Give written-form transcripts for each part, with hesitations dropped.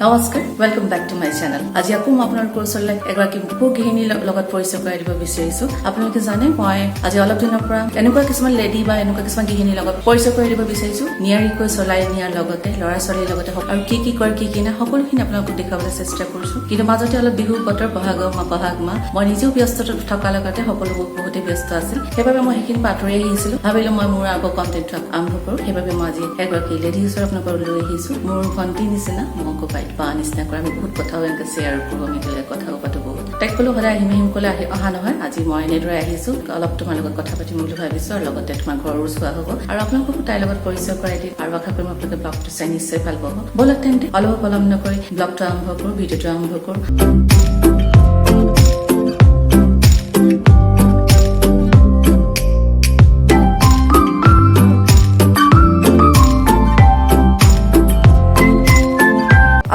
নমস্কাৰ welcome back to my channel. আজি আকৌ মই আপোনালোকৰ ওচৰলৈ এগৰাকী গৃহিণীৰ লগত পৰিচয় কৰাই দিব বিচাৰিছো। আপোনালোকে জানে মই আজি অলপ দিনৰ পৰা এনেকুৱা কিছুমান লেডি বা এনেকুৱা কিছুমান গৃহিণীৰ লগত পৰিচয় কৰাই দিব বিচাৰিছো। নিয়াৰিকৈ চলাই নিয়াৰ লগতে ল'ৰা ছোৱালীৰ লগতে আৰু কি কৰে কি না সকলোখিনি আপোনালোকক দেখাবলৈ চেষ্টা কৰিছো। কিন্তু মাজতে অলপ বিহু বতৰ বহাগ মাহ মই নিজেও ব্যস্ত থকাৰ লগতে সকলোবোৰ বহুতে ব্যস্ত আছিল। সেইবাবে মই সেইখিনি আঁতৰি আহিছিলো। ভাবিলো মই মোৰ আগৰ কণ্টেণ্ট আৰম্ভ কৰো। সেইবাবে মই আজি এগৰাকী লেডি ওচৰত আপোনালোকৰ লৈ আহিছো। মোৰ ভণ্টি নিচিনা মোক বাইক বা নিচিনা কৰে। আমি বহুত কথাও এনেকৈ শ্বেয়াৰ কৰো, আমি কথাও পাতো বহুত। তাইক ক'লো সদায় আহিম ক'লে অহা নহয়। আজি মই এনেদৰে আহিছো, অলপ তোমাৰ লগত কথা পাতিম বুলি ভাবিছো আৰু লগতে তোমাৰ ঘৰো চোৱা হ'ব আৰু আপোনালোককো তাইৰ লগত পৰিচয় কৰাই দিম আৰু আশা কৰিম আপোনালোকে ব্লগটো চাই নিশ্চয় ভাল পাব। বলক তেন্তে অলপ পলম নকৰি ব্লগটো আৰম্ভ কৰো, ভিডিঅ'টো আৰম্ভ কৰো।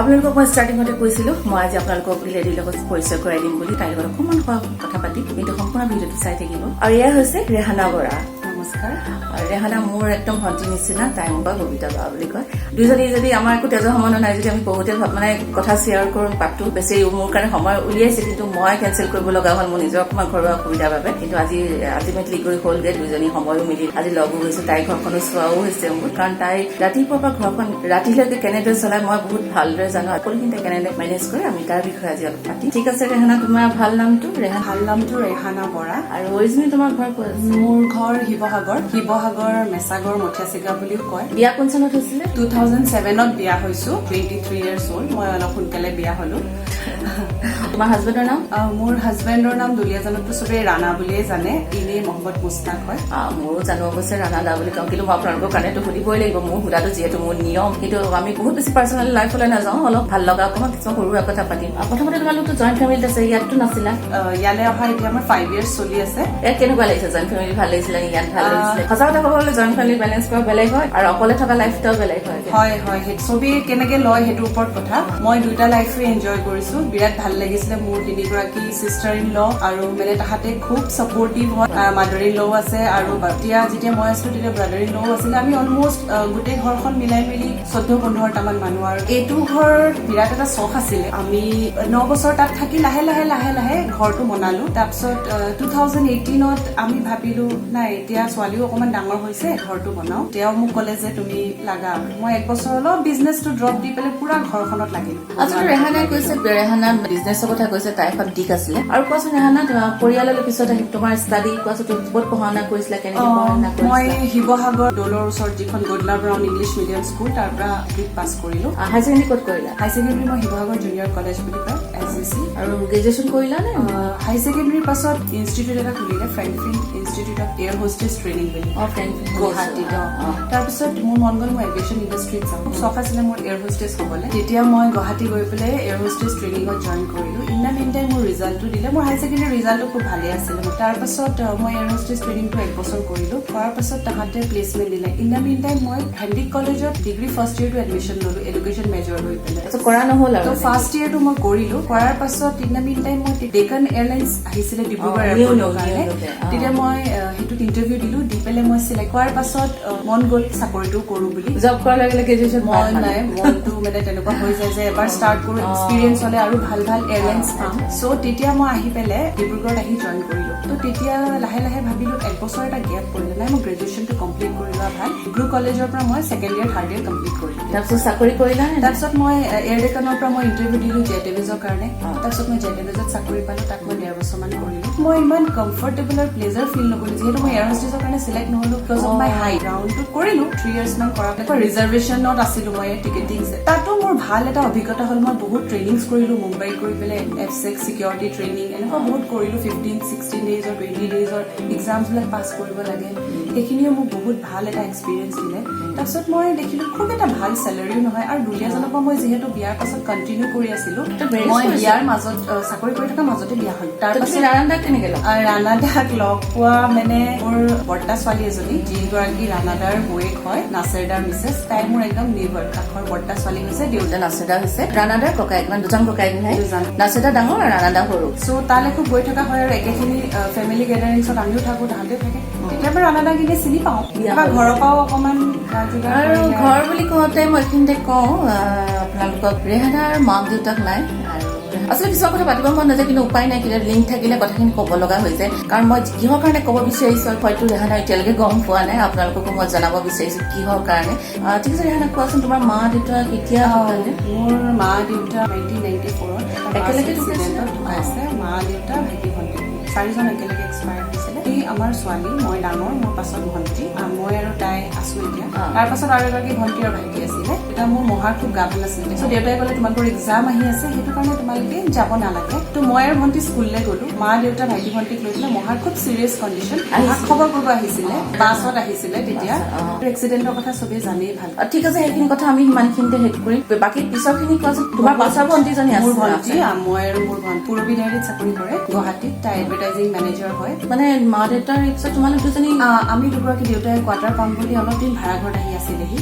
আপোনালোকক মই ষ্টাৰ্টিঙতে কৈছিলো মই আজি আপোনালোকক লেডিৰ লগত পৰিচয় কৰাই দিম বুলি। তাইৰ লগত অকণমান কথা পাতি কিন্তু সম্পূৰ্ণ ভিডিঅ'টো চাই থাকিব। আৰু এয়া হৈছে ৰেহানা বৰা। নমস্কাৰ। ৰেহানা মোৰ একদম ভণ্টি নিচিনা, তাই মোক ববিতা বা বুলি কয়। দুইজনী যদি আমাৰ একো তেজৰ সম্বন্ধ নাই, যদি আমি বহুতে মানে কথা শ্বেয়াৰ কৰো পাতো, বেছি মোৰ কাৰণে সময় উলিয়াইছে কিন্তু মই কেঞ্চেল কৰিব লগা হ'ল মোৰ নিজৰ অকণমান ঘৰুৱা অসুবিধাৰ বাবে। কিন্তু আজি আল্টিমেটলি গৈ হ'লগে, দুইজনী সময়ো মিলি আজি লগো হৈছো। তাইৰ ঘৰখনো চোৱাও হৈছে মোৰ, কাৰণ তাই ৰাতিপুৱাৰ পৰা ঘৰখন ৰাতিলৈকে কেনেদৰে চলাই মই বহুত ভালদৰে জানো। সকলোখিনি তাই কেনেদৰে মেনেজ কৰে আমি তাৰ বিষয়ে আজি অলপ পাতি। ঠিক আছে ৰেহানা, তোমাৰ ভাল নামটো? ভাল নামটো ৰেহানা বৰা। আৰু অৰিজিনেলি তোমাৰ ঘৰ ক'ত? মোৰ ঘৰ শিৱসাগৰ মেছাগড় মঠিয়াচিগা বুলিও কয়। বিয়া কোন চনত হৈছিলে? 2007ত বিয়া হৈছো। 23 years old। মই অলপ সোনকালে বিয়া হলো। তোমাৰ হাজবেণ্ডৰ নাম? মোৰ হাজবেণ্ডৰ নাম দুলীয়াজানতো চবে ৰাণা বুলিয়ে জানে, এনেই মহম্মদ মুস্তাক হয়। মোৰো জানো অৱশ্যে ৰাণা দা বুলি কওঁ, কিন্তু মই আপোনালোকৰ কাৰণেতো সুধিবই লাগিব। মোৰ সুধাটো যিহেতু মোৰ নিয়ম, কিন্তু আমি বহুত বেছি পাৰ্চনেল লাইফলৈ নাযাওঁ, অলপ ভাল লগা অকণমান কিছুমান সৰু সুৰা কথা পাতিম। প্ৰথমতে তোমালোকতো জইণ্ট ফেমিলিত আছে, ইয়াততো নাছিলা? ইয়ালৈ অহা এতিয়া আমাৰ 5 years চলি আছে। ইয়াত কেনেকুৱা লাগিছে? জইণ্ট ফেমিলি ভাল লাগিছিলে? ইয়াত ভাল লাগিছিলে? সঁচা কথা ক'ব গ'লে জইণ্ট ফেমিলি বেলেঞ্চ কৰা বেলেগ হয় আৰু অকলে থকা লাইফটাও বেলেগ হয়। হয় চবেই কেনেকে লয় সেইটোৰ ওপৰত কথা। মই দুটা লাইফে এনজয় কৰিছো, বিৰাট ভাল লাগিছিলে। মোৰ 3গৰাকী চিষ্টাৰ ইন ল আৰু মানে তাহাঁতে খুব ছাপৰ্টিভ হয়। মাদাৰ ইন লও আছে আৰু যেতিয়া মই আছিলো তেতিয়া ব্ৰাদাৰ ইন লও আছিলে। আমি অলমষ্ট গোটেই ঘৰখন মিলাই মেলি 14-15টামান মানুহ। আৰু এইটো ঘৰ বিৰাট এটা চখ আছিলে। আমি 9 বছৰ তাত থাকি লাহে লাহে ঘৰটো বনালো। তাৰপিছত 2018ত আমি ভাবিলো নাই এতিয়া ছোৱালীও অকমান ডাঙৰ হৈছে, ঘৰটো বনাও। তেওঁ মোক ক'লে যে তুমি লাগা। মই 1 বছৰ অলপ বিজনেছটো ড্ৰপ দি পেলাই পুৰা ঘৰখনত লাগিলো। আচলতে ৰেহানাই কৈছে, ৰেহানা বিজনেছৰ কথা কৈছে, তাই এখন দিশ আছিলে। আৰু কোৱাচোন ৰেহানা, পৰিয়ালৰ পিছত আহি তোমাৰ ষ্টাডি কোৱাচোন, তুমি ক'ত পঢ়া শুনা কৰিছিলা, কেনেকে পঢ়া শুনা কৰিছিলা? মই শিৱসাগৰ দৌলৰ ওচৰত যিখন গদলা ব্ৰাউন ইংলিছ মিডিয়াম স্কুল, তাৰ পৰা পাছ কৰিলো। হাই ছেকেণ্ডেৰী ক'ত কৰিলা? হাই ছেকেণ্ডেৰী মই শিৱসাগৰ জুনিয়ৰ কলেজ বুলি কয়, SGC। আৰু গ্ৰেজুৱেশ্যন কৰিলা নে? হাই ছেকেণ্ডেৰীৰ পাছত ইনষ্টিটিউট এটা খুলিলে, Frankfinn institute of air hostess training বুলি, গুৱাহাটীত। তাৰপিছত মোৰ মন গ'ল মই এভিয়েশ্যন ইণ্ডাষ্ট্ৰীত যাওঁ। খুব চখ আছিলে মোৰ এয়াৰ হোষ্টেছ হ'বলৈ। তেতিয়া মই গুৱাহাটী গৈ পেলাই এয়াৰ হোষ্টেছ ট্ৰেইনিঙত জইন কৰিলো। ইন দ্য মিন টাইম মোৰ ৰিজাল্টটো দিলে। মোৰ হাই ছেকেণ্ডেৰী ৰিজাল্টটো খুব ভালে আছিলে। তাৰপাছত মই এয়াৰ হোষ্টেছ ট্ৰেইনিংটো 1 বছৰ কৰিলো। কৰাৰ পাছত তাহাঁতে প্লেচমেণ্ট দিলে। ইন দ্য মিন টাইম মই হেণ্ডিক কলেজত ডিগ্ৰী ফাৰ্ষ্ট ইয়েৰটো এডমিশ্যন ললো, এডুকেশ্যন মেজৰ লৈ পেলাই। কৰা নহ'ল আৰু ফাৰ্ষ্ট ইয়েৰটো মই কৰিলো। কৰাৰ পাছত ইন দ্য মিন টাইম মই ডেকান এয়াৰলাইন্স আহিছিলে ডিব্ৰুগড় এয়াৰপৰ্টৰ কাৰণে। তেতিয়া মই সেইটোত ইণ্টাৰভিউ দিলো, দি পেলাই মই চিলেক্ট কৰাৰ পাছত মন গ'ল চাকৰিটো কৰো বুলি। জব কৰাৰ লগে লগে গ্ৰেজুৱেশ্যন নাই, মনটো মানে তেনেকুৱা হৈ যায় যে এবাৰ ষ্টাৰ্ট কৰো, এক্সপিৰিয়েঞ্চ হলে আৰু ভাল এয়াৰলাইন্স পাম। চ' তেতিয়া মই আহি পেলাই ডিব্ৰুগড়ত আহি জইন কৰিলো। ত' তেতিয়া লাহে লাহে ভাবিলো 1 বছৰ এটা গেপ পৰিলে, নাই মই গ্ৰেজুৱেশ্যনটো কমপ্লিট কৰি লোৱা ভাল। ডিব্ৰু কলেজৰ পৰা মই 2nd year 3rd year complete কৰিলো। তাৰপিছত চাকৰি কৰিলা? তাৰপিছত মই এয়াৰ ডেকানৰ পৰা মই ইণ্টাৰভিউ দিলো জেট এভিজৰ কাৰণে। তাৰপিছত মই জেট এভিজত চাকৰি পালো, তাত মই 1.5 বছৰমান কৰিলো। মই ইমান কমফৰ্টেবল আৰু প্লেজাৰ ফিল নকৰিলো, যিহেতু মই এয়াৰ হোষ্টেছৰ কাৰণে চিলেক্ট নহলো বিকজ অফ মাই হাইট। ৰাউণ্ডটো কৰিলো 3 years মান কৰাৰ পিছত ৰিজাৰ্ভেশ্যনত আছিলো মই টিকেটিং। তাতো মোৰ ভাল এটা অভিজ্ঞতা হ'ল। মই বহুত ট্ৰেইনিংছ কৰিলো মুম্বাইত গৈ পেলাই, F6 চিকিউৰিটি ট্ৰেইনিং এনেকুৱা বহুত কৰিলো। 15-16 days or 20 days এক্সামছবিলাক পাছ কৰিব লাগে। সেইখিনিও মোক বহুত ভাল এটা এক্সপিৰিয়েঞ্চ দিলে। তাৰপিছত মই দেখিলো খুব এটা ভাল চেলাৰিও নহয়। আৰু দুলীয়াজানৰ পৰা মই যিহেতু বিয়াৰ পাছত কণ্টিনিউ কৰি আছিলো, মই বিয়াৰ মাজত চাকৰি কৰি থকা মাজতে বিয়া হলো। তাৰপাছত ৰাণাদাক কেনেকে লগ? ৰাণাদাক লগ পোৱা মানে মোৰ বৰ্তা ছোৱালী এজনী, যিগৰাকী ৰাণাদাৰ বৌয়েক হয়, নাছেৰদাৰ মিছেছ। তাই মোৰ একদম নেইবাৰ, কাষৰ বৰ্তা ছোৱালী হৈছে। দেউতা নাছেদা হৈছে ৰাণাদাৰ ককায়েক, মানে দুজন ককায়েক নহয়, নাছেদা ডাঙৰ আৰু ৰাণাদা সৰু। চ' তালৈ খুব গৈ থকা হয় আৰু একেখিনি ফেমিলি গেডাৰিংছত আমিও থাকো, তাহাঁতেও থাকে। কেতিয়াবা ৰাণাদাগিনে চিনি পাওঁ বা ঘৰৰ পৰাও অকণমান আৰু ঘৰ বুলি কওঁতে মই এইখিনিতে কওঁ আপোনালোকক ৰেহানাৰ মাক দেউতাক নাই আৰু আচলতে কিছুমান কথা পাতিব মন নাযায় কিন্তু উপায় নাই কিন্তু লিংক থাকিলে কথাখিনি ক'ব লগা হৈ যায় কাৰণ মই কিহৰ কাৰণে ক'ব বিচাৰিছো হয়তো ৰেহানা এতিয়ালৈকে গম পোৱা নাই আপোনালোককো মই জনাব বিচাৰিছো কিহৰ কাৰণে ঠিক আছে ৰেহানা কোৱাচোন তোমাৰ মা দেউতা কেতিয়া ঢুকালে মোৰ মা দেউতা 1994 একেলগে ঢুকাইছে মা দেউতা ভাইটি ভণ্টি 4জন একেলগে এক্সপায়াৰ হৈছিলে এই আমাৰ ছোৱালী মই ডাঙৰ মোৰ পাছত ভণ্টি মই আৰু তাই আছো এতিয়া তাৰ পাছত আৰু এগৰাকী ভণ্টি আৰু ভাইটি আছিলে এতিয়া মোৰ মহাৰ খুব গা ভাল আছিলে চ' দেউতাই ক'লে তোমালোকৰ এক্সাম আহি আছে সেইটো কাৰণে তোমালোকে যাব নালাগে ত' মই আৰু ভণ্টি স্কুললৈ গ'লো মা দেউতা ভাইটি ভণ্টিক লৈ পেলাই মহাৰ খুব চিৰিয়াছ কণ্ডিশ্যন খবৰ কৰিব আহিছিলে বাছত আহিছিলে তেতিয়া এক্সিডেণ্টৰ কথা চবেই জানেই ভাল ঠিক আছে সেইখিনি কথা আমি সিমানখিনিতে শেষ কৰিম বাকী পিছৰখিনি কোৱাচোন তোমাৰ পাছৰ ভণ্টিজনী আছে মোৰ ভণ্টি মই আৰু মোৰ ভণ্টি পূৰবী ডায়েৰীত চাকৰি কৰে গুৱাহাটীত তাই এডভাৰটাইজিং মেনেজাৰ হয় মানে মা দেউতাৰ পিছত তোমালোক দুজনী আমি দুগৰাকী দেউতাই কোৱাৰ্টাৰ পাম বুলি অলপ দিন ভাড়া ঘৰত আহি আছিলেহি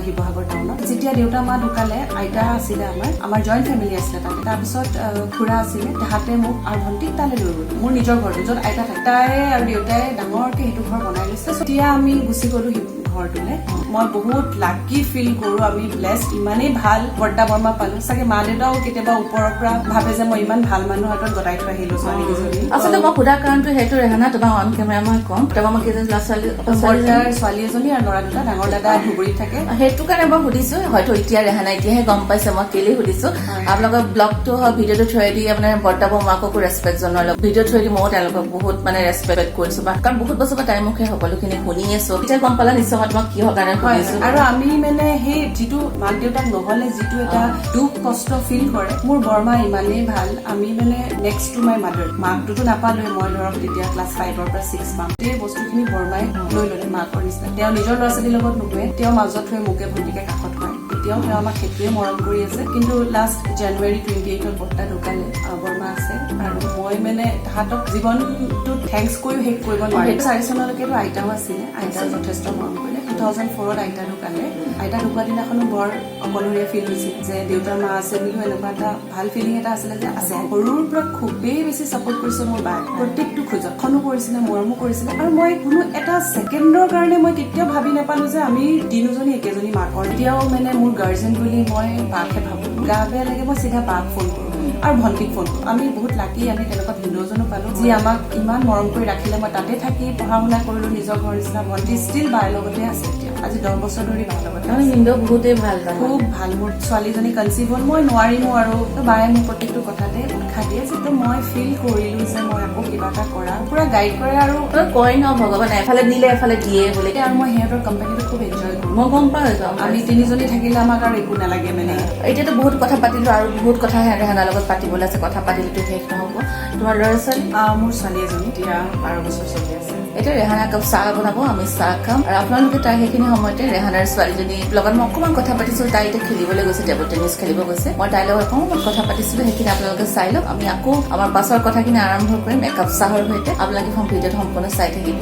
শিৱসাগৰ টাউনত যেতিয়া দেউতা মা ঢুকালে আইতা আছিলে আমাৰ জইণ্ট ফেমিলি আছিলে তাতে তাৰপিছত খুৰা আছিলে তাহাঁতে মোক আৰু ভণ্টিক তালৈ লৈ গ'ল মোৰ নিজৰ ঘৰটো য'ত আইতা থাকে তাই আৰু দেউতাই ডাঙৰকে সেইটো ঘৰ বনাই লৈছে তেতিয়া আমি গুচি গ'লো ঘৰটোলে মই বহুত লাকি ফিল কৰো আমি ব্লেছড ইমানেই ভাল বৰ্তা বৰমা পালো চাগে মা দেউতাও কেতিয়াবা ওপৰৰ পৰা ভাবে যে মই ইমান ভাল মানুহৰ হাতত গতাই থৈ আহিলো ছোৱালীকেইজনী আচলতে মই সোধা কাৰণটো সেইটো ৰেহানা তোমাৰ অন কেমেৰা মই কম তোমাৰ মই কেইজন ল'ৰা ছোৱালী বৰ্তাৰ ছোৱালী এজনী আৰু ল'ৰা দুটা ডাঙৰ দাদা ধুবুৰীত থাকে সেইটো কাৰণে মই সুধিছো হয়তো এতিয়া ৰেহানা এতিয়াহে গম পাইছে মই কেলেই সুধিছো আপোনালোকৰ ব্লগটো হওক ভিডিঅ'টো থ্ৰুৱেদি আপোনাৰ বৰ্তা বৰমাকো ৰেচপেক্ট জনোৱাৰ ভিডিঅ' থ্ৰুৱেদি ময়ো তেওঁলোকক বহুত মানে ৰেচপেক্ট কৰিছো কাৰণ বহুত বছৰ পৰা তাইৰ মুখে সকলোখিনি শুনি আছো এতিয়া গম পালা নিশ্চয় মই তোমাক কিহৰ কাৰণে সুধিছো আৰু আমি মানে সেই যিটো মাক দেউতাক নহলে যিটো এটা দুখ কষ্ট ফিল কৰে মোৰ বৰমা ইমানেই ভাল আমি মানে নেক্সট টু মাই মাদাৰ মাকটোতো নাপালোৱে মই ধৰক তেতিয়া ক্লাছ 5ৰ পৰা 6 পাম সেই বস্তুখিনি বৰমাই লৈ ল'লে মাকৰ নিচিনা তেওঁ নিজৰ ল'ৰা ছোৱালীৰ লগত নুশুৱে তেওঁ মাজত থৈ মোকে ভণ্টিকে কাষত খুৱায় এতিয়াও তেওঁ আমাক সেইটোৱে মৰম কৰি আছে কিন্তু লাষ্ট জানুৱাৰী 28ত বৰ্তা ঢুকালে বৰমা আছে আৰু মই মানে তাহাঁতক জীৱনটোত থেংকছ কৰিও শেষ কৰিব নোৱাৰিম 4 চনলৈকেতো আইতাও আছিলে আইতাও যথেষ্ট মৰম কৰিলে 2004ত আইতা ঢুকালে আইতা ঢুকুৱা দিনাখনো বৰ অকলশৰীয়া ফিল হৈছিল যে দেউতাৰ মা আছে বুলিও এনেকুৱা এটা ভাল ফিলিং এটা আছিলে যে আছে সৰুৰ পৰা খুবেই বেছি ছাপোৰ্ট কৰিছে মোৰ বায়ে প্ৰত্যেকটো খোজখনো কৰিছিলে মৰমো কৰিছিলে আৰু মই কোনো এটা ছেকেণ্ডৰ কাৰণে মই কেতিয়াও ভাবি নাপালো যে আমি তিনিজনী একেজনী মাকৰ এতিয়াও মানে মোৰ গাৰ্জেন বুলি মই বাকহে ভাবো গা বেয়া লাগে মই চিধা বাক ফোন কৰো আৰু ভণ্টিক ফোন কৰো আমি বহুত লাকি আমি তেনেকুৱা ভিনদেউজনো পালো যি আমাক ইমান মৰম কৰি ৰাখিলে মই তাতে থাকি পঢ়া শুনা কৰিলো নিজৰ ঘৰ নিচিনা ভণ্টি ষ্টিল বাৰ লগতে আছে এতিয়া আজি 10 বছৰ ধৰি বাৰ লগতে ভিনদেউ বহুতেই ভাল খুব ভাল মোৰ ছোৱালীজনী কনচিভ হ'ল মই নোৱাৰিমো আৰু বায়ে মোক প্ৰত্যেকটো কথাতে উৎসাহ দিয়ে যে মই ফিল কৰিলো যে মই আকৌ কিবা এটা কৰা পুৰা গাইড কৰে আৰু কয় ন ভগৱানে এফালে দিলে এফালে দিয়ে বুলি আৰু মই সিহঁতৰ কোম্পানীটো খুব এনজয় কৰো মই গম পাওঁ আমি তিনিজনী থাকিলে আমাক আৰু একো নালাগে মানে এতিয়াতো বহুত কথা পাতিলো আৰু বহুত কথা ৰেহানাৰ লগত পাতিবলৈ আছে কথা পাতিলেতো শেষ নহ'ব তোমাৰ ল'ৰা ছোৱালী মোৰ ছোৱালী এজনী এতিয়া 12 বছৰ চলি আছে এতিয়া ৰেহানা কাপ চাহ বনাব আমি চাহ খাম আৰু আপোনালোকে তাই সেইখিনি সময়তে ৰেহানাৰ ছোৱালীজনীৰ লগত মই অকণমান কথা পাতিছো তাই এতিয়া খেলিবলৈ গৈছে টেবল টেনিছ খেলিব গৈছে মই তাইৰ লগত অকণমান কথা পাতিছিলো সেইখিনি আপোনালোকে চাই লওক আমি আকৌ আমাৰ পাছৰ কথাখিনি আৰম্ভ কৰিম একাপ চাহৰ সৈতে আপোনালোকে ভিডিঅ'টো সম্পূৰ্ণ চাই থাকিব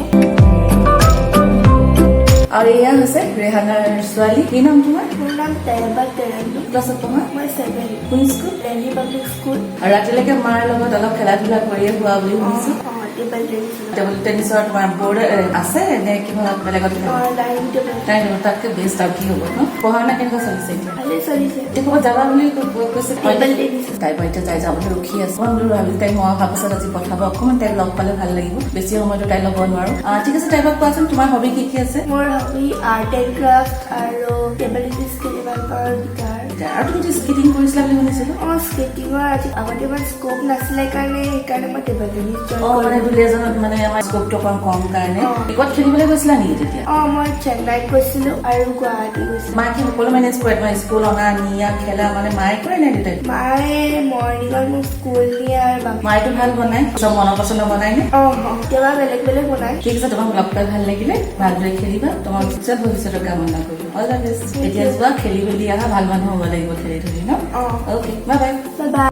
আৰু এয়া হৈছে ৰেহানাৰ ছোৱালী কি নাম তোমাৰ মোৰ নাম তেৰবা তেৰান্দু ক্লাছত পঢ়া মই 7 কোন স্কুল দিল্লী পাব্লিক স্কুল আৰু ৰাতিলৈকে মাৰ লগত অলপ খেলা ধূলা কৰিয়ে হোৱা বুলি শুনিছো টেবল টেনিছ টেবল টেনিছৰ তোমাৰ বৰ্ড আছে নে কিবা বেলেগত ডাইনিং টেবল তাই তাতকৈ বেষ্ট আৰু কি হ'ব ন পঢ়া শুনা কেনেকুৱা চলিছে এতিয়া ভালেই চলিছে এতিয়া ক'ৰবাত যাবা বুলি কৈছে টেবল টেনিছ তাই বাৰু এতিয়া যাই যাবলৈ ৰখি আছে মই বোলো ভাবিলো তাইক মই অহাৰ পাছত আজি পঠাব অকণমান তাইক লগ পালে ভাল লাগিব বেছি সময়তো তাই ল'ব নোৱাৰো ঠিক আছে তাইক কোৱাচোন তোমাৰ হবি কি কি আছে মোৰ হবি আৰ্ট এণ্ড ক্ৰাফ্ট আৰু টেবল টেনিছ খেলি ভাল পাওঁ গিটাৰ আৰু তুমি স্কেটিং কৰিছিলা বুলি শুনিছিলো স্কেটিঙৰ আগতে ইমান স্কোপ নাছিলে সেইকাৰণে মই টেবল টেনিছ মানে দুলীয়াজনত মানে আমাৰ স্কোপটো অকণ কম কাৰণে ক'ত খেলিবলৈ গৈছিলা নেকি তেতিয়া মই চেন্নাইত গৈছিলো আৰু গুৱাহাটী গৈছিলো মায়ে কি সকলো মেনেজ কৰে তোমাৰ স্কুল অনা নিয়া খেলা মানে মায়ে কৰে নে দেউতাই মায়ে মৰ্ণিঙত মোক স্কুল নিয়ে আৰু মায়েতো ভাল বনাই চব মনৰ পচন্দ বনাই নে কেতিয়াবা বেলেগ বেলেগ বনাই ঠিক আছে তোমাক লগ পাই ভাল লাগিলে ভালদৰে খেলিবা তোমাৰ উজ্জ্বল ভৱিষ্যতৰ কামনা কৰিলো অল দ্য বেষ্ট এতিয়া যোৱা খেলি মেলি আহা ভাল মানুহ হ'ব লাগিব খেলি ধৰি ন অ'কে বাই বাই বাই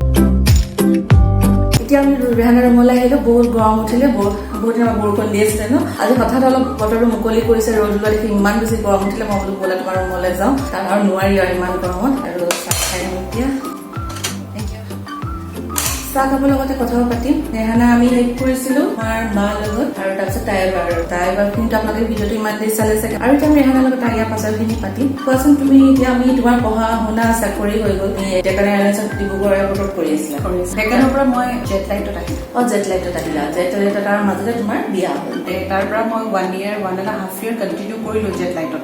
এতিয়া আমি ৰেহানাৰ ৰুমলৈ আহিলো বহুত গৰম উঠিলে বহুত দিনৰ বৰষুণ দি আছিলে ন আজি হঠাৎ অলপ বতৰটো মুকলি কৰিছে ৰ'দ ওলোৱা দেখি ইমান বেছি গৰম উঠিলে মই বোলো ব'লা তোমাৰ ৰুমলৈ যাওঁ কাৰণ আৰু নোৱাৰি আৰু ইমান গৰমত আৰু চাহ খাই এতিয়া চাহ কাপৰ লগতে কথা পাতিম। ৰেহানা আমি হেল্প কৰিছিলো আমাৰ মাৰ লগত আৰু তাৰপিছত তাই এবাৰ কিন্তু আপোনালোকে ভিডিঅ'টো ইমান দেৰি চালে চাগে আৰু এতিয়া আমি ৰেহানাৰ লগত তাইয়া পাছৰখিনি পাতিম। কোৱাচোন তুমি এতিয়া আমি তোমাৰ পঢ়া শুনা চাকৰি হৈ গ'ল, তুমি ডেকান এয়াৰলাইন্সত ডিব্ৰুগড় এয়াৰপৰ্টত কৰি আছিলা। ডেকানৰ পৰা মই জেট লাইটত আহিলো। জেট লাইটত আহিলা, জেট লাইটত তাৰ মাজতে তোমাৰ বিয়া হ'ল। তাৰ পৰা মই 1.5 year কণ্টিনিউ কৰিলো জেট লাইটত।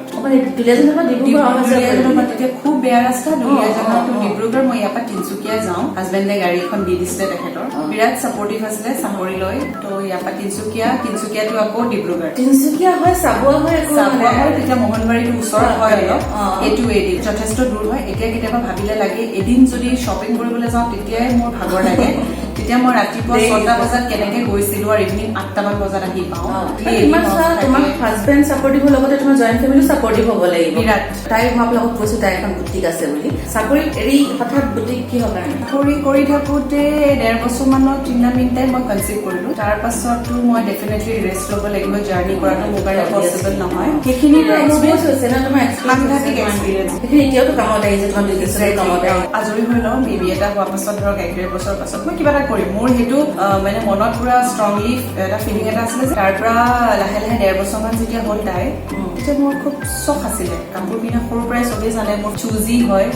দুলীয়াজানৰ পৰা ডিব্ৰুগড় অহা যোৱা কৰিলা? তেতিয়া খুব বেয়া ৰাস্তা, দুলীয়াজানৰ টু ডিব্ৰুগড়। মই ইয়াৰ পৰা তিনচুকীয়া যাওঁ, হাজবেণ্ডে গাড়ী এখন দি দিছিলে তেখেতৰ, বিৰাট চাপৰ্টিভ আছিলে চাকৰি লৈ। তো ইয়াৰ পৰা তিনচুকীয়াটো আকৌ ডিব্ৰুগড়। তিনচুকীয়া হয় চাবুৱা হয় তেতিয়া মোহনবাৰীটো ওচৰত হয় অলপ, এইটো এদিন যথেষ্ট দূৰ হয়। এতিয়া কেতিয়াবা ভাবিলে লাগে এদিন যদি শ্বপিং কৰিবলৈ যাওঁ তেতিয়াই মোৰ ভাগৰ লাগে। তেতিয়া মই ৰাতিপুৱা 6টা বজাত কেনেকে গৈছিলো আৰু ইভিনিং 8টামান বজাত আহি পাওঁ। তোমাৰ হাজবেণ্ড চাপৰ্টিভ লগতে তোমাৰ জইণ্ট ফেমিলি চাপৰ্টিভ হ'ব লাগিব। বিৰাট। তাই মই আপোনালোকক কৈছো তাই এখন বুটিক আছে বুলি। চাকৰি এৰি হঠাৎ বুটিক কি হ'ব কাৰণে? চাকৰি কৰি থাকোতে 1.5 বছৰ মানত টুৰ্ণামেণ্টে মই কনচিভ কৰিলো। তাৰ পাছতো মই ডেফিনেটলি ৰেষ্ট ল'ব লাগিব, জাৰ্ণি কৰাটো মোৰ কাৰণে পচিবল নহয়। সেইখিনি এক্সপিৰিয়েঞ্চ হৈছে ন তোমাৰ? সাংঘাতিক এক্সপিৰিয়েঞ্চ। সেইখিনি এতিয়াওতো কামত আহিছে, তোমাৰ বিজনেছৰ কামত আহিছে। আজৰি হৈ লওঁ, বেবী এটা হোৱাৰ পাছত ধৰক 1.5 বছৰ পাছত মই কিবা এটা কৰিম। মোৰ সেইটো মানে মনত পুৰা ষ্ট্ৰংলি এটা ফিলিং এটা আছিলে। তাৰ পৰা লাহে লাহে 1.5 বছৰমান যেতিয়া হ'ল তাই, তেতিয়া মোৰ খুব চখ আছিলে কাপোৰ পিন্ধা। সৰুৰ পৰাই চবেই জানে মোৰ চুজি হয়,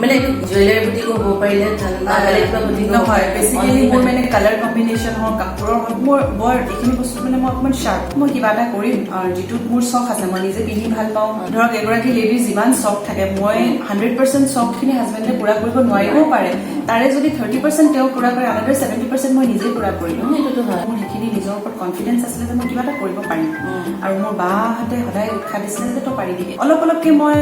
মানে জুৱেলাৰী বুটিকো হ'ব পাৰিলে নহয়। বেচিকেলি মোৰ মানে কালাৰ কম্বিনেশ্যন হওক, কাপোৰৰ হওক, মোৰ বৰ এইখিনি বস্তু মানে মই অকমান শ্বাৰ্প। মই কিবা এটা কৰিম যিটোত মোৰ চখ আছে, মই নিজে পিন্ধি ভাল পাওঁ। ধৰক এগৰাকী লেডিৰ যিমান চখ থাকে, মই 100% চখখিনি হাজবেণ্ডে পুৰা কৰিব নোৱাৰিবও পাৰে। তাৰে যদি 30% তেওঁ পুৰা কৰে, আনহাতে 70% মই নিজে পুৰা কৰিলো। সেইটোতো হয়। মোৰ সেইখিনি নিজৰ ওপৰত কনফিডেন্স আছিলে যে মই কিবা এটা কৰিব পাৰিম। আৰু মোৰ বাহঁতে সদায় উৎসাহ দিছিলে যে তই পাৰিবি। অলপকে মই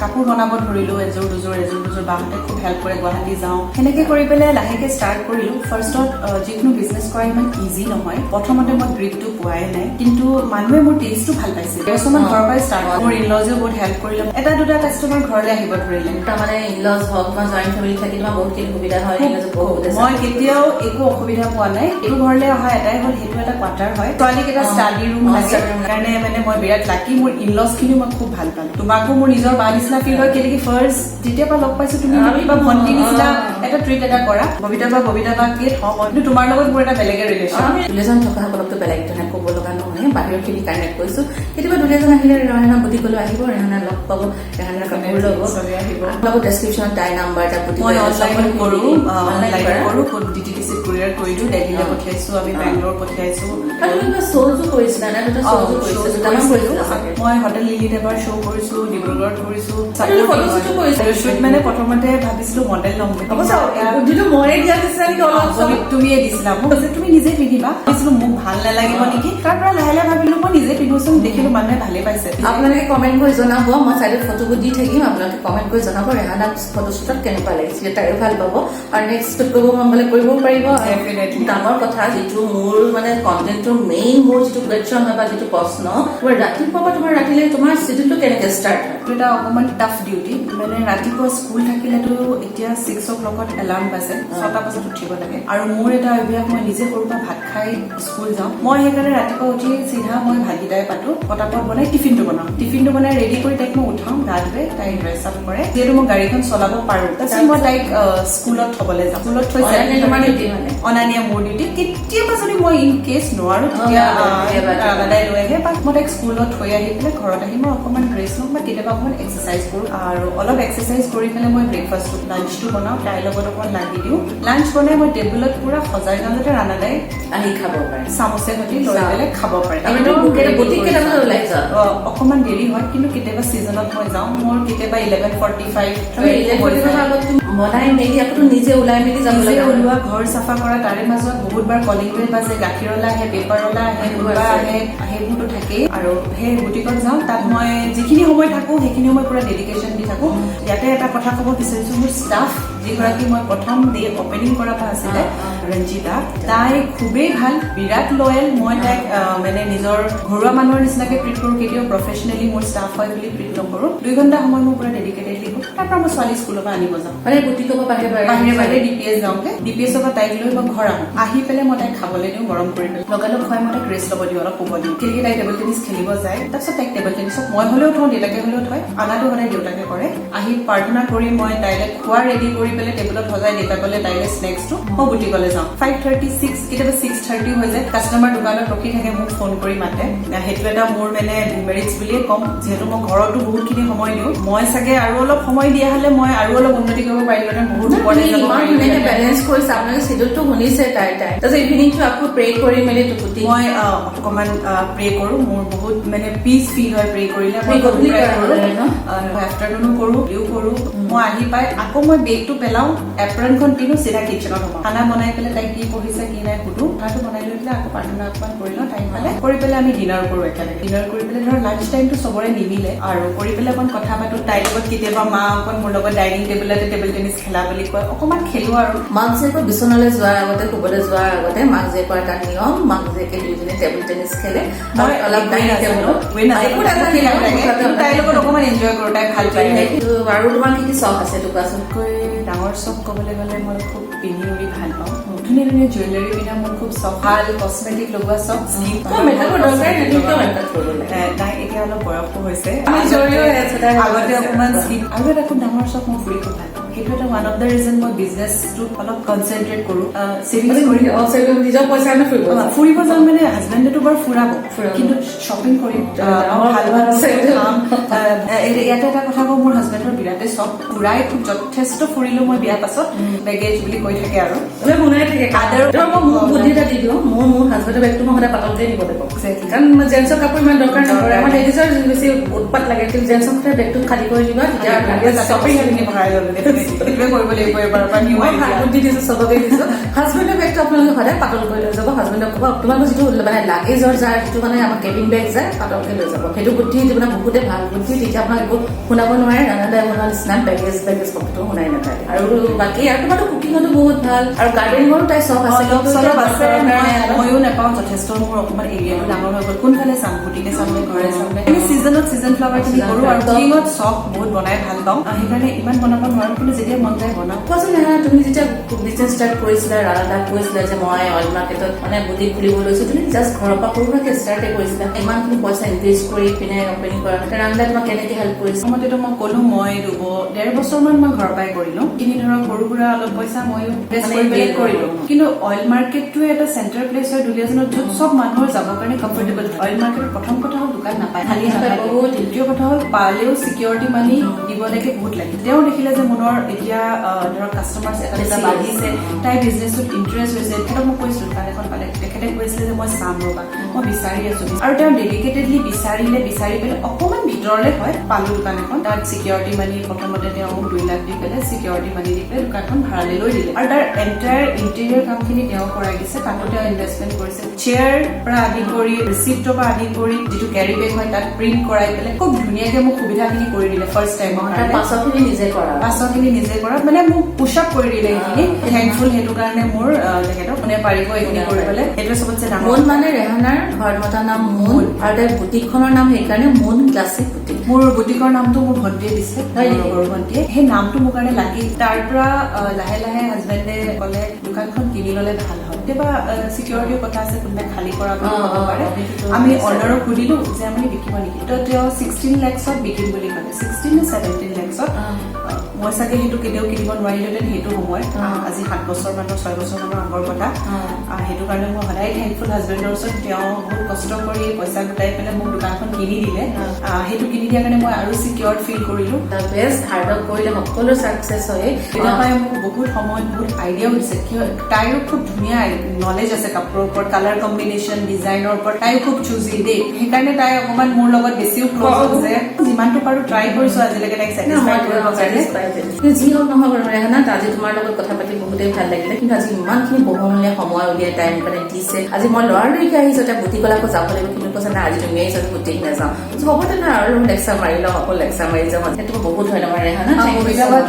কাপোৰ বনাব ধৰিলো, এযোৰ দুযোৰ বাহঁতে খুব হেল্প কৰে, গুৱাহাটী যাওঁ। সেনেকে কৰি পেলাই লাহেকে ষ্টাৰ্ট কৰিলো। ফাৰ্ষ্টত যিকোনো বিজনেছ কৰা ইমান ইজি নহয়। প্ৰথমতে মই গ্ৰিপটো পোৱাই নাই, কিন্তু মানুহে মোৰ টেষ্টটো ভাল পাইছে। বছৰমান ঘৰৰ পৰাই ষ্টাৰ্ট হ'ল। মোৰ ইনলজেও বহুত হেল্প কৰিলে, এটা দুটা কাষ্টমাৰ ঘৰলৈ আহিব ধৰিলে। তাৰমানে ইনলজ হওক বা জইণ্ট ফেমিলি থাকি তোমাৰ বহুতখিনি সুবিধা হয়। মই কেতিয়াও একো অসুবিধা পোৱা নাই। এইটো ঘৰলৈ অহা এটাই হ'ল, সেইটো এটা কোৱাৰ্টাৰ হয়। ছোৱালীক এটা ষ্টাডি ৰুম লাগে, কাৰণে মানে মই বিৰাট লাকি। মোৰ ইনলজ খিনিও মই খুব ভাল পালো। তোমাকো মোৰ নিজৰ বা নিচিনা ফিল হয়, কেনেকে ফাৰ্ষ্ট যেতিয়া পৰা লগ পাইছো তুমি কিবা ভণ্টি নিচিনা এটা ট্ৰিট এটা কৰা। ববিতা বা কে থওঁ মই, কিন্তু তোমাৰ লগত মোৰ এটা বেলেগে ৰিলেশ্যন। দুলীয়াজান থকা সকলকতো বেলেগ ধৰণে ক'ব লগা নহয়, বাহিৰৰ খিনি কানেক্ট কৰিছো। কেতিয়াবা দুলীয়াজান আহিলে ৰেহানা বুটিকলৈ আহিব, ৰেহানা লগ পাব, ৰেহানাৰ কাপোৰ ল'ব, চবে আহিব। আপোনালোকৰ ডেছক্ৰিপশ্যনত তাই নাম্বাৰ এটা বুটিক মই অনলাইন কৰো, DTDC কুৰিয়াৰ কৰি দিওঁ। দিল্লীলৈ পঠিয়াইছো, আমি বেংগলোৰ পঠিয়াইছো। শ্ব'জো কৰিছিলা নে? মই হোটেল লিলিত এবাৰ শ্ব' কৰিছো, ডিব্ৰুগড়ত কৰিছো। শ্বুট মানে প্ৰথমতে ভাবিছিলো মডেল ল'ম বুলি, তুমিয়ে দিছিলা মোক যে তুমি নিজে পিন্ধিবা। ভাবিছিলো মোক ভাল নালাগিব নেকি, তাৰ পৰা লাহে লাহে ভাবিলো মই নিজে পিন্ধোচোন, দেখিলো মানুহে ভালে পাইছে। আপোনালোকে কমেণ্ট কৰি জনাব, মই চাইডত ফটোবোৰ দি থাকিম, আপোনালোকে কমেণ্ট কৰি জনাব ৰেহানাক ফটোশ্বুটত কেনেকুৱা লাগিছিলে। তাইও ভাল পাব আৰু নেক্সট কৰিব মন গ'লে কৰিবও পাৰিব। ডাঙৰ কথা, যিটো মোৰ মানে কণ্টেণ্টৰ মেইন মোৰ যিটো কুৱেশ্যন হয় বা যিটো প্ৰশ্ন, তোমাৰ ৰাতিপুৱা বা তোমাৰ ৰাতিলে তোমাৰ চিডিউলটো কেনেকে ষ্টাৰ্ট হয়? এটা অকমান টাফ ডিউটি। মানে ৰাতিপুৱা স্কুল থাকিলেতো এতিয়া 6 o'clockত এলাৰ্ম বাজে, 6টা বজাত উঠিব লাগে। আৰু মোৰ এটা অভ্যাস, মই নিজে সৰুৰ পৰা ভাত খাই স্কুল যাওঁ। মই সেইকাৰণে ৰাতিপুৱা উঠি চিধা মই ভাতকেইটাই পাতো, পটাপট বনাই টিফিনটো বনাওঁ। টিফিনটো বনাই ৰেডি কৰি তাইক মই উঠাওঁ, গা ধুৱে, তাইক ড্ৰেছ আপ কৰে। যিহেতু মই গাড়ীখন চলাব পাৰো, তাৰপিছত মই তাইক স্কুলত থবলৈ যাওঁ। স্কুলত থৈ অনা নিয়া মোৰ ডিউটি। কেতিয়াবা যদি মই ইন কেছ নোৱাৰো, তেতিয়া দাদাই লৈ আহে, বা মই তাইক স্কুলত থৈ আহি পেলাই ঘৰত আহি মই অকমান ৰেষ্ট লওঁ, বা কেতিয়াবা অকমান এক্সাৰচাইজ কৰো। আৰু অলপ এক্সাৰচাইজ কৰি পেলাই মই ব্ৰেকফাষ্টটো লাঞ্চটো বনাওঁ, তাইৰ লগত অকমান লাগি দিওঁ। লাঞ্চ বনাই মই টেবুলত পুৰা সজাই যাওঁ, যাতে ৰান্ধাদাই আহি খাব পাৰে, চামুচে সৈতে লৈ পেলাই খাব পাৰে। অকমান দেৰি হয়, কিন্তু কেতিয়াবা চিজনত মই যাওঁ। মোৰ কেতিয়াবা 11:45 বনাই মেলি আকৌ নিজে ওলাই মেলি যাব লাগে। ওলোৱা, ঘৰ চাফা কৰা, তাৰে মাজত বহুতবাৰ কলিং বেল বাজে, গাখীৰলা আহে, পেপাৰলা আহে, কোনোবা আহে, সেইবোৰতো থাকেই। আৰু সেই বুটিকত যাওঁ, তাত মই যিখিনি সময় থাকো সেইখিনি সময় পুৰা ডেডিকেশ্যন দি থাকো। ইয়াতে এটা কথা ক'ব বিচাৰিছো, মোৰ ষ্টাফ যিগৰাকী মই প্ৰথম ডে অপেনিং কৰা আছিলে, ৰঞ্জিতা, তাই খুবেই ভাল, বিৰাট লয়েল। মই তাইক মানে নিজৰ ঘৰুৱা মানুহৰ নিচিনাকে ট্ৰিট কৰো, কেতিয়াও প্ৰফেচনেলি মোৰ ষ্টাফ হয় বুলি ট্ৰিট নকৰো। 2 ঘণ্টা সময় মোৰ পুৰা ডেডিকেটেডলি কৰো। তাৰ পৰা মই ছোৱালী স্কুলৰ পৰা আনিব যাওঁ, মানে বুটিকৰ পৰা বাহিৰে DPS যাওঁগে। DPS পৰা তাইক লৈ মই ঘৰ আহো, আহি পেলাই মই তাইক খাবলৈ দিওঁ, গৰম কৰি পেলাই লগালগ খুৱাই মই তাইক ৰেষ্ট ল'ব দিওঁ, অলপ শুব দিওঁ। কেনেকৈ তাই টেবল টেনিছ খেলিব যায় তাৰপিছত তাইক টেবল টেনিছত মই হ'লেও থওঁ দেউতাকে হ'লেও থয় আনাটো সদায় দেউতাকে কৰে আহি প্ৰাৰ্থনা কৰি মই তাইলে খোৱা ৰেডি কৰি পেলাই টেবুলত সজাই দেউতাকলে তাইলে স্নেক্সটো মই বুটিকলে যাওঁ 5:36 কেতিয়াবা 6:30 হৈ যায় কাষ্টমাৰ দোকানত ৰখি থাকে মোক ফোন কৰি মাতে সেইটো এটা মোৰ মানে ডিমেৰিটছ বুলিয়ে কম যিহেতু মই ঘৰতো বহুতখিনি সময় দিওঁ মই চাগে আৰু অলপ সময় দিয়া হ'লে মই আৰু অলপ উন্নতি কৰিব পাৰিলোহেঁতেন বহুত ওপৰলৈ যাব পাৰিলোহেঁতেন বেলেঞ্চ কৰিছে আপোনালোকে চিডিউলটো শুনিছে তাই তাৰপিছত ইভিনিংটো আকৌ প্ৰে কৰি মেলি টুকুটি মই অকমান প্ৰে কৰো মোৰ বহুত মানে পিচ ফিল হয় প্ৰে কৰিলে মই আফটাৰনুনো কৰো দিও কৰো মই আহি পাই আকৌ মই বেগটো পেলাও এপ্ৰনখন পিনো চিধা কিচেনত সোমাও খানা বনাই পেলাই তাই কি পঢ়িছে কি নাই সুধো খানাটো বনাই লৈ পেলাই আকৌ প্ৰাৰ্থনা অকমান কৰি লওঁ টাইম পালে কৰি পেলাই আমি ডিনাৰ কৰো একেলগে ডিনাৰ কৰি পেলাই ধৰ লাঞ্চ টাইমটো চবৰে নিমিলে আৰু কৰি পেলাই অকণ কথা পাতো তাইৰ লগত কেতিয়াবা মা অকণ মোৰ লগত ডাইনিং টেবুলতে টেবল টেনিছ খেলা বুলি কয় অকমান খেলো আৰু মাক জীয়েকৰ বিচনালৈ যোৱাৰ আগতে শুবলৈ যোৱাৰ আগতে মাক জীয়েকৰ এটা নিয়ম মাক জীয়েকে দুইজনে টেবল টেনিছ খেলে মই অলপ ডাইনিং টেবুলত তাইৰ লগত অকমান এনজয় কৰো তাই ভাল পায় আৰু তোমাৰ কি কি চখ আছে এইটো কোৱাচোন ডাঙৰ চখ ক'বলৈ গ'লে মই খুব পিন্ধি উৰি ভাল পাওঁ ধুনীয়া ধুনীয়া জুৱেলাৰী পিন্ধা মোৰ খুব চখ ভাল কচমেটিক লগোৱা চখ তাই এতিয়া অলপ বয়সো হৈছে আগতে অকমান স্কিপ আৰু এটা খুব ডাঙৰ চখ মই ফুৰি খুব ভাল পাওঁ সেইটো এটা ওৱান অফ দ্য ৰিজন মই বিজনেছটোত অলপ কনচেনট্ৰেট কৰো ছেভিংছ কৰি নিজৰ পইচা ফুৰিব যাওঁ মানে হাজবেণ্ডেতো বাৰু ফুৰাব কিন্তু শ্বপিং কৰিম ভাল ভাল খাম ইয়াতে এটা কথা কওঁ মোৰ হাজবেণ্ডৰ বিৰাটে চখ ফুৰাই খুব যথেষ্ট ফুৰিলো মই বিয়াৰ পাছত বেগেজ বুলি কৈ থাকে আৰু শুনাই থাকে মোক বুদ্ধি এটা দি দিওঁ মোৰ হাজবেণ্ডৰ বেগটো মই সদায় পাতলতে নিব লাগিব কাৰণ জেন্টছৰ কাপোৰ ইমান দৰকাৰ নপৰে আমাৰ লেডিজৰ বেছি উৎপাত লাগে কিন্তু জেন্টছৰ সদায় বেগটো খালী কৰি দিবা তেতিয়া শ্বপিং ভৰাই ল'লো সেইটোৱে কৰিব লাগিব এবাৰ পৰা নিউ বুদ্ধি দিছো চবকে দিছো হাজবেণ্ডৰ বেগটো আপোনালোকে সদায় পাতল কৰি লৈ যাব হাজবেণ্ডক ক'ব তোমালোকৰ যিটো মানে লাগেজৰ যায় যিটো মানে আমাৰ কেবিন বেগ যায় পাতলকে লৈ যাব সেইটো বুদ্ধি মানে বহুতে ভাল বুদ্ধি তেতিয়া আপোনাক একো শুনাব নোৱাৰে ৰান্ধা বনোৱা নিচিনা বেগেজ কথাটো শুনাই নাথাকে আৰু বাকী আৰু তোমাৰতো কুকিঙতো বহুত ভাল আৰু গাৰ্ডেনিঙৰো তাই চখ আছে ময়ো নাপাওঁ যথেষ্ট মোৰ অকমান এৰিয়াটো ডাঙৰ হৈ গ'ল কোনফালে চাম বুটিকে চামনে ঘৰে চামনে চিজনত চিজন ফ্লাৱাৰ খিনি কৰো আৰু কুকিঙত চখ বহুত বনাই ভাল পাওঁ সেইকাৰণে ইমান বনাব নোৱাৰো কিন্তু যেতিয়া মন যায় বনাওঁ কোৱাচোন তুমি যেতিয়া বিজনেছ ষ্টাৰ্ট কৰিছিলা ৰাধাক কৈছিলা যে মই অইল মাৰ্কেটত মানে বুটিক খুলিব লৈছো তুমি জাষ্ট ঘৰৰ পৰা সৰু সুৰাকে ষ্টাৰ্টে কৰিছিলা ইমানখিনি পইচা ইনভেষ্ট কৰি পিনে অপেনিং কৰা ৰান্ধা তোমাক কেনেকে হেল্প কৰিছে মইতো মই ক'লো মই 1.5 বছৰমান মই ঘৰৰ পৰাই কৰিলো কিনি ধৰক সৰু সুৰা অলপ পইচা ময়ো কৰিলো কিন্তু অইল মাৰ্কেটটোৱে এটা চেণ্টাৰ প্লেচ হয় দুলীয়াজানত য'ত চব মানুহৰ যাবৰ কাৰণে কমফৰ্টেবল অইল মাৰ্কেটত প্ৰথম কথা হ'ল দোকান নাপায় খালী নাপায় দ্বিতীয় কথা হ'ল পালেও চিকিউৰিটি মানি দিবলৈকে বহুত লাগে তেওঁ দেখিলে যে মনৰ এতিয়া ধৰক কাষ্টমাৰ্ছ এটা বাঢ়িছে তাই বিজনেছটোত ইণ্টাৰেষ্ট হৈছে তেখেতক মই কৈছিলো দোকান এখন পালে তেখেতে কৈছিলে যে মই চাম ৰবা মই বিচাৰি আছো আৰু তেওঁ ডেডিকেটেডলি বিচাৰি পেলাই অকমান ভিতৰলে হয় পালো দোকান এখন তাত চিকিউৰিটি মানি প্ৰথমতে তেওঁ 2 লাখ দি পেলাই চিকিউৰিটি মানি দি পেলাই দোকানখন ভাড়ালৈ লৈ দিলে আৰু তাৰ এণ্টায়াৰ ইণ্টেৰিয়ৰ কামখিনি তেওঁ কৰাই দিছে তাতো তেওঁ ইনভেষ্টমেণ্ট কৰিছে চেয়াৰ পৰা আদি কৰি ৰিচিপ্টৰ পৰা আদি কৰি যিটো কেৰি বেগ হয় তাত প্ৰিণ্ট কৰাই পেলাই খুব ধুনীয়াকে মোক সুবিধাখিনি কৰি দিলে ফাৰ্ষ্ট টাইমৰ পাছৰখিনি নিজে কৰা মানে মোক পুশ আপ কৰি দিলে এইখিনি থেংকফুল সেইটো কাৰণে মোৰ তেখেতক কোনে পাৰিব এইখিনি কৰিবলৈ সেইটো চবতছে ডাঙৰ মন মানে ৰেহানাৰ ঘৰত মতা নাম মুন আৰু তাই বুটিকখনৰ নাম সেইকাৰণে মুন ক্লাছিক বুটিক মোৰ বুটিকৰ নামটো মোৰ ভণ্টিয়ে দিছে সৰু ভণ্টিয়ে সেই নামটো মোৰ কাৰণে লাগি তাৰ পৰা লাহে লাহে হাজবেণ্ডে ক'লে দোকানখন কিনি ললে ভাল হয় কেতিয়াবা চিকিউৰিটিৰ কথা আছে কোনোবাই খালী কৰা বুলি ক'ব পাৰে আমি অৰ্ডাৰক সুধিলো যে আমি বিকিব নেকি তো তেওঁ 16 লাখত বিকিম বুলি ক'লে 16 নে 17 লাখত মই চাগে সেইটো কেতিয়াও কিনিব নোৱাৰিলেহেঁতেন সেইটো সময়ত আজি 7 বছৰ মানৰ 6 বছৰ মানৰ আগৰ কথা সেইটো কাৰণে মই সদায় থেংকফুল হাজবেণ্ডৰ ওচৰত তেওঁ বহুত কষ্ট কৰি পইচা গোটাই পেলাই মোক দোকানখন কিনি দিলে সেইটো কিনি দিয়াৰ কাৰণে মই আৰু চিকিউৰ্ড ফিল কৰিলো বেষ্ট হাৰ্ড ৱৰ্ক কৰিলে সকলো চাকচেছ হয় পাই মোক বহুত সময়ত বহুত আইডিয়াও দিছে তাইৰো খুব ধুনীয়া নলেজ আছে কাপোৰৰ ওপৰত কালাৰ কম্বিনেশ্যন ডিজাইনৰ ওপৰত তাইও খুব চুজি দেই সেইকাৰণে তাই অকমান মোৰ লগত বেছিও ক্লজ হৈছে যিমানটো পাৰো ট্ৰাই কৰিছো আজিলৈকে তাইক ছেটিছফাই কৰিব কাৰণে যি হওক নহওক ৰেহানা আজি তোমাৰ লগত কথা পাতি বহুতেই ভাল লাগিলে কিন্তু আজি ইমানখিনি বহুমূলীয়া সময় উলিয়াই টাইম কাৰণে দিছে আজি মই লৰালৰিকে আহিছো এতিয়া বুটিকলাকো যাব লাগিব কিন্তু কৈছে না আজি তুমি আহিছা বুটিক নাযাওঁ হ'ব তেনে আৰু লেকচাৰ মাৰি লওঁ আকৌ লেকচাৰ মাৰি যাওঁ সেইটো বহুত ধন্যবাদ ৰেহানা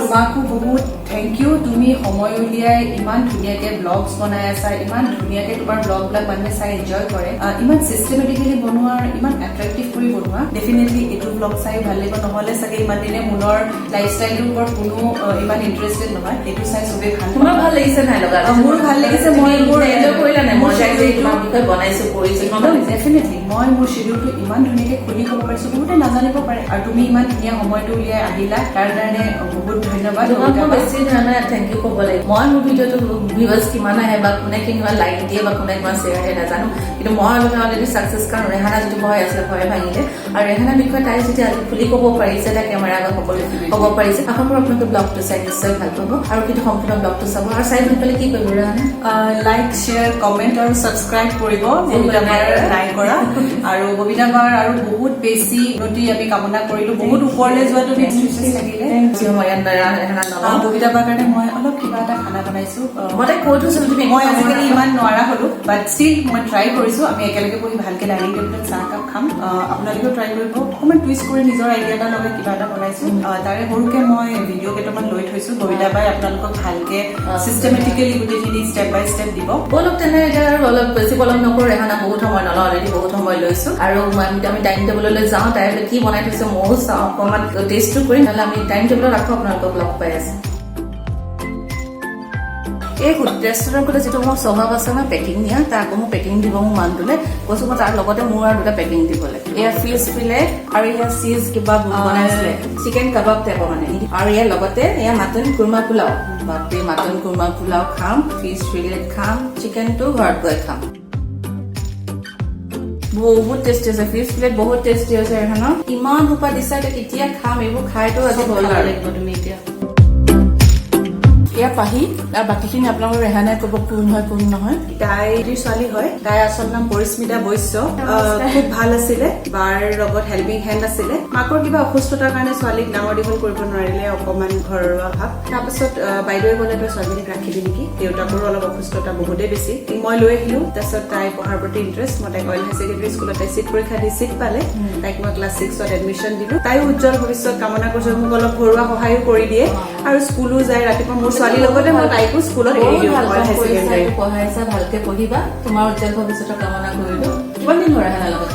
তোমাকো বহুত থেংক ইউ তুমি সময় উলিয়াই ইমান ধুনীয়াকে ব্লগছ বনাই আছা ইমান ধুনীয়াকে তোমাৰ ব্লগবিলাক মানুহে চাই এনজয় কৰে ইমান চিষ্টেমেটিকেলি বনোৱা ইমান এট্ৰেক্টিভ কৰি বনোৱা ডেফিনেটলি এইটো ব্লগ চাই ভাল লাগিব নহ'লে চাগে ইমান দিনে মনৰ লাইফষ্টাইলটোৰ ওপৰত কোনো ইমান ইণ্টাৰেষ্টেড নহয় এইটো চাই চবেই ভাল তোমাৰ ভাল লাগিছে নাই লগা মোৰ ভাল লাগিছে মই মোৰ এনজয় কৰিলা নাই মই যে তোমাৰ বিষয়ে বনাইছো কৰিছো ডেফিনেটলি মই মোৰ শিডিউলটো ইমান ধুনীয়াকৈ খুলি ক'ব পাৰিছো, বহুতে নাজানিব পাৰে। আৰু তুমি ইমান ধুনীয়া সময়টো উলিয়াই আহিলা, তাৰ কাৰণে বহুত ধন্যবাদ। তোমাক মই বেছি ধৰণে থেংক ইউ ক'ব লাগিব। মই মোৰ ভিডিঅ'টো ভিউৱাৰ্ছ কিমান আহে বা কোনে কিমান লাইক দিয়ে বা কোনে কিমান শ্বেয়াৰ আহে নাজানো, কিন্তু মই অলৰেডি ছাকচেছ, কাৰণ ৰেহানা যিটো ভয় আছিলে ভয় ভাঙিলে। আৰু ৰেহানাৰ বিষয়ে তাই যেতিয়া আজি খুলি ক'ব পাৰিছে, তাই কেমেৰা আগত সকলোৱে ক'ব পাৰিছে, আশা কৰোঁ আপোনালোকে ব্লগটো চাই নিশ্চয় ভাল পাব। আৰু কিন্তু সম্পূৰ্ণ ব্লগটো চাব। আৰু চাই ভাল পালে কি কৰিব ৰেহানা? লাইক, শ্বেয়াৰ, কমেণ্ট আৰু ছাবস্ক্ৰাইব কৰিব, ববিতা বাৰ নাই কৰা। আৰু ববিতা বাৰ আৰু বহুত বেছি উন্নতি আমি কামনা কৰিলো, বহুত ওপৰলৈ যোৱাটো লাগিলে। ববিতা বাৰ কাৰণে মই অলপ কিবা এটা খানা বনাইছো। মই তাইক কৈ থৈছিলো তুমি মই আজিকালি ইমান নোৱাৰা হলো, বাট ষ্টিল মই ট্ৰাই কৰিছো। আমি একেলগে বহি ভালকে ডাইনিং টেবুলত চাহ কাপ খাম। আপোনালোকেও ট্ৰাই কৰিব। অকণমান টুইষ্ট কৰি নিজৰ আইডিয়া এটা লগাই কিবা এটা বনাইছো। তাৰে সৰুকে মই ভিডিঅ' কেইটামান লৈ থৈছো। ববিতা বাই আপোনালোকক ভালকে চিষ্টেমেটিকেলি গোটেইখিনি ষ্টেপ বাই ষ্টেপ দিব। অলপ তেনে এতিয়া আৰু অলপ বেছি পলম নকৰো, ৰেহানা বহুত সময় নলওঁ, অলৰেডি বহুত সময় লৈছো। আৰু আমি ডাইনিং টেবুললৈ যাওঁ, তাই কি বনাই থৈছে ময়ো চাওঁ, অকণমান টেষ্টটো কৰি, নহ'লে আমি ডাইনিং টেবুলত ৰাখো, আপোনালোকক লগ পাই আছো। এই ৰেষ্টুৰেণ্ট গ'লে যিটো মোৰ স্বভাৱ আছে ন পেকিং নিয়া, তাৰ আকৌ মোক পেকিং দিব মোৰ মানুহটোলে কৈছো, মই তাৰ লগতে মোৰ আৰু 2টা পেকিং দিবলৈ। এয়া ফিছ ফিলেট আৰু এয়া চীজ কিবা বনাইছিলে, চিকেন কাবাব টাইপৰ মানে। আৰু ইয়াৰ লগতে এয়া মাটন কুৰ্মা পোলাও। বাপৰে, মাটন কুৰ্মা পোলাও খাম, ফিছ ফিলেট খাম, চিকেনটো ঘৰত গৈ খাম। বহুত টেষ্টি আছে, ফিছ ফিলেট বহুত টেষ্টি আছে। এখন ইমান সোপা দিছা, কেতিয়া খাম এইবোৰ? খাইতো আজি ভাল লাগিব তুমি এতিয়া। এয়া পাহি আৰু বাকীখিনি আপোনালোকৰ ৰেহানাই ক'ব কোন হয় কোন নহয়। তাইৰ ছোৱালী হয়, তাইৰ আচল নাম পৰিস্মিতা বৈশ্য। খুব ভাল আছিলে, বাৰ লগত হেল্পিং হেণ্ড আছিলে। মাকৰ কিবা অসুস্থতাৰ কাৰণে ছোৱালীক ডাঙৰ দীঘল কৰিব নোৱাৰিলে, অকমান ঘৰুৱা ভাৱ। তাৰপাছত বাইদেৱে ক'লে তই ছোৱালীজনীক ৰাখিবি নেকি, দেউতাকৰো অলপ অসুস্থতা বহুতেই বেছি। মই লৈ আহিলো। তাৰপিছত তাই পঢ়াৰ প্ৰতি ইণ্টাৰেষ্ট, মই তাইক অইল হাই ছেকেণ্ডেৰী স্কুলত তাই চিট পৰীক্ষা দি চিট পালে। তাইক মই ক্লাছ 6ত এডমিশ্যন দিলো। তাইও উজ্জ্বল ভৱিষ্যত কামনা কৰিছো, মোক অলপ ঘৰুৱা সহায়ো কৰি দিয়ে। আৰু স্কুলো যায় ৰাতিপুৱা। মোৰ ছোৱালীৰ লগতে মই তাইকো স্কুলত এৰি দিওঁ। পঢ়াইছা, ভালকে পঢ়িবা, তোমাৰ উজ্জ্বল ভৱিষ্যতৰ কামনা কৰিলো। কিমান দিন হ'ল ৰেহানাৰ লগত?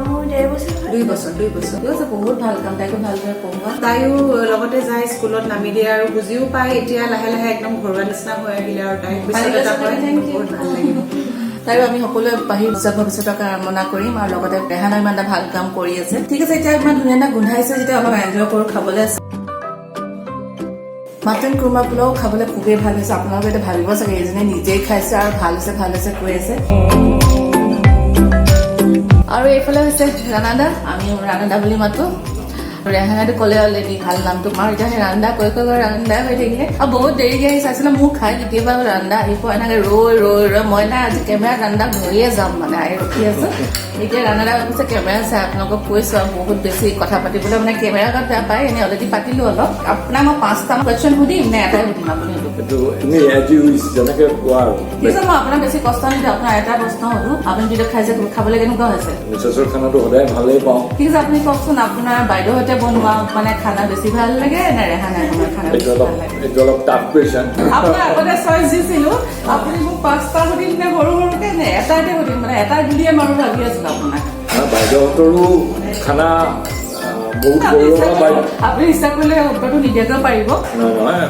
মোৰ 1.5 বছৰ। 2 বছৰ। বহুত ভাল কাম, তাইকো ভালদৰে পঢ়োৱা। তাইও লগতে যায়, স্কুলত নামি দিয়ে আৰু বুজিও পায়। এতিয়া লাহে লাহে একদম ঘৰুৱা নিচিনা হৈ আহিলে আৰু তাইক বহুত ভাল লাগিব। তাইও আমি সকলোৱে পাহি উজ্জ্বল ভৱিষ্যতৰ কামনা কৰিম। আৰু লগতে ৰেহানা ইমান এটা ভাল কাম কৰি আছে। ঠিক আছে, এতিয়া ইমান ধুনীয়া এটা গোন্ধাইছে, যেতিয়া অলপ এনজয় কৰো খাবলৈ আছে। মাটন কুৰ্মা পোলাও খাবলৈ খুবেই ভাল হৈছে। আপোনালোকে এতিয়া ভাবিব চাগে এইজনে নিজেই খাইছে আৰু ভাল হৈছে কৈ আছে। আৰু এইফালে হৈছে ৰানাদা, আমি ৰানাদা বুলি মাতো। ৰেহানাটো ক'লে অলৰেডি ভাল নামটো। আমাৰ এতিয়া সেই ৰান্দা কৈ ৰান্দা হৈ থাকিলে। আৰু বহুত দেৰিকে আহি চাইছিলে মোক খাই, কেতিয়াবা ৰান্দা আহি পোৱা এনেকে ৰৈ মই নাই আজি কেমেৰা ৰান্দা ধৰিয়ে যাম মানে, আহি ৰখি আছো। এতিয়া ৰানাদা কৈছে কেমেৰা চাই আপোনালোকক কৈছো, আৰু বহুত বেছি কথা পাতিবলৈ মানে কেমেৰা আগত বেয়া পায়। এনেই অলৰেডি পাতিলো অলপ। আপোনাক মই 5টা কুৱেশ্যন সুধিম নে এটাই সুধিম? আপুনি মই আপোনাক বেছি কষ্ট নিদিওঁ, আপোনাৰ এটা প্ৰশ্ন সুধো, আপুনি যিটো খাইছে খাবলৈ কেনেকুৱা হৈছে? মিছেছৰ খানাটো সদায় ভালেই পাওঁ। ঠিক আছে, আপুনি কওকচোন আপোনাৰ বাইদেউহঁতে বনোৱা মানে খানা বেছি ভাল লাগে নে ৰেহানাই বনোৱা খানা বেছি ভাল লাগে? এইটো অলপ টাফ কুৱেশ্যন। আপোনাক আগতে চইচ দিছিলো, আপুনি মোক 5টা সুধিম নে সৰুকে নে এটাতে সুধিম? মানে এটা বুলিয়ে মই ভাবি আছিলো আপোনাক। বাইদেউহঁতৰো খানা বহুত আপুনি ইচ্ছা কৰিলে উত্তৰটো নিদিয়াকৈ পাৰিব। নহয়,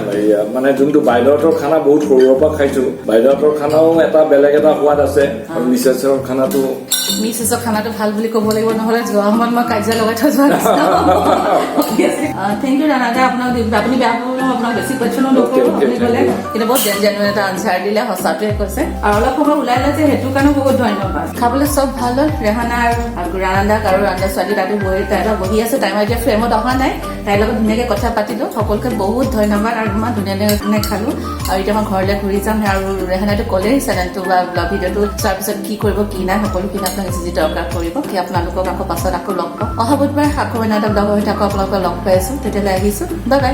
মানে যোনটো বাইদেউহঁতৰ খানা বহুত সৰুৰ পৰা খাইছো। বাইদেউহঁতৰ খানাও এটা বেলেগ এটা সোৱাদ আছে, আৰু মিছেছৰ খানাটো ভাল বুলি ক'ব লাগিব, নহ'লে যোৱা সময়ত মই কাজিয়া লগাই থৈ যোৱা নিচিনা। থেংক ইউ ৰানাদা, আপোনাক আপুনি বেয়া পাব, আপোনাক বেছি কুৱেশ্যনো নকৰো। আপুনি ক'লে কিন্তু বহুত জেনুইন এটা আনচাৰ দিলে, সঁচাটোৱে কৈছে। আৰু অলপ সময় ওলাইলে যে সেইটো কাৰণেও বহুত ধন্যবাদ। খাবলৈ চব ভাল হ'ল। ৰেহানা আৰু ৰানাদাক আৰু ৰান্ধা ছোৱালী তাতো তাই বহি আছে। তাই এতিয়া ফ্ৰেমত অহা নাই, তাইৰ লগত ধুনীয়াকৈ কথা পাতিলো। সকলোকে বহুত ধন্যবাদ। আৰু ইমান ধুনীয়া খালো। আৰু এতিয়া মই ঘৰলৈ ঘূৰি যাম। আৰু ৰেহানাটো ক'লেই চেনেলটো বা ভিডিঅ'টো চোৱাৰ পিছত কি কৰিব কি নাই সকলোখিনি আপোনাক যি দৰকাৰ কৰিব। আপোনালোকক আকৌ পাছত আকৌ লগ পাম। অহা বুধবাৰ আকৌ এটা ব্লগ হৈ থাকো, আপোনালোকক লগ পাই আছো। তেতিয়ালৈ আহিছো, বাই বাই।